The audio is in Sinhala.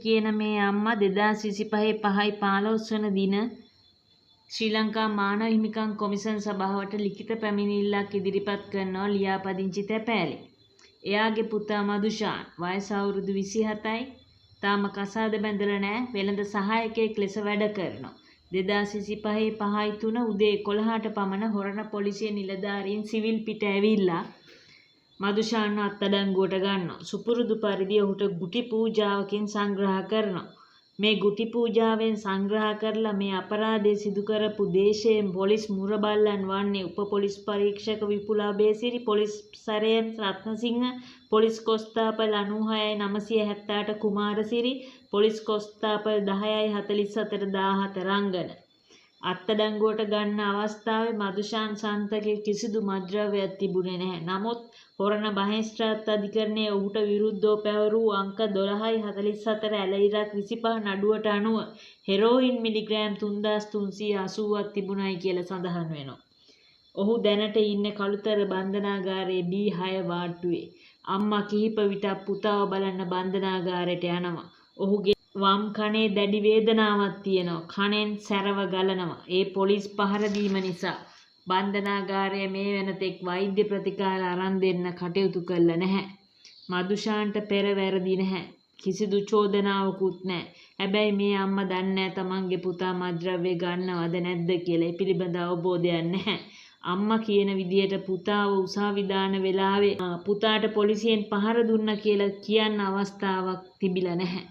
කියන මේ අම්මා 2025 5/15 වන දින ශ්‍රී ලංකා මානව හිමිකම් කොමිෂන් සභාවට ලිඛිත පැමිණිල්ලක් ඉදිරිපත් කරනවා ලියාපදිංචි තැපෑලේ. එයාගේ පුතා මදුෂාන් වයස අවුරුදු 27යි. තාම කසාද බැඳලා නැහැ. වෙළඳ සහායකයෙක් ලෙස වැඩ කරනවා. 2025 5/3 උදේ 11ට පමණ හොරණ පොලිසිය නිලධාරීන් සිවිල් පිට ඇවිල්ලා මදුෂාන්ව අත්අඩංගුවට ගන්නවා. සුපුරුදු පරිදි ඔහුට ගුටි පූජාවකින් සංග්‍රහ කරනවා. මේ ගුටි පූජාවෙන් සංග්‍රහ කරලා මේ අපරාධය සිදු කරපු දේශයේ පොලිස් මුරබල්ලන් වන්නේ උප පොලිස් පරීක්ෂක විපුල Abeysiri, police සරයන් රත්නසිංහ, police කොස්තාපල් 96 978 Kumarasiri, police කොස්තාපල් 10 44 17 රංගන. අත්අඩංගුවට ගන්න අවස්ථාවේ මදුෂාන් සන්තකේ කිසිදු මත්ද්‍රව්‍යයක් තිබුණේ නැහැ. නමුත් හොරණ මහේස්ත්‍රාත් අධිකරණයේ ඔහුට විරුද්ධව පැවරූ අංක 12/44 ඇල ඉරක් 25 නඩුවට අනුව හෙරෝයින් මිලිග්‍රෑම් 3380ක් තිබුණයි කියලා සඳහන් වෙනවා. ඔහු දැනට ඉන්නේ කළුතර බන්ධනාගාරයේ B6 වාට්ටුවේ. අම්මා කිහිප විටක් පුතාව බලන්න බන්ධනාගාරයට යනවා. ඔහුගේ වම් කනේ දැඩි වේදනාවක් තියෙනවා. කනෙන් සැරව ගලනවා. ඒ පොලිස් පහර දීම නිසා. බන්ධනාගාරය මේ වෙනතෙක් වෛද්‍ය ප්‍රතිකාර අරන් දෙන්න කටයුතු කළා නැහැ. මදුෂාන්ට පෙර වැරදි නැහැ. කිසිදු චෝදනාවකුත් නැහැ. හැබැයි මේ අම්මා දන්නේ නැහැ තමන්ගේ පුතා මත්ද්‍රව්‍ය ගන්නවද නැද්ද කියලා. ඒ පිළිබඳ අවබෝධයක් නැහැ. අම්මා කියන විදියට පුතාව උසාවි දාන වෙලාවේ පුතාට පොලිසියෙන් පහර දුන්නා කියලා කියන්න අවස්ථාවක් තිබිලා නැහැ.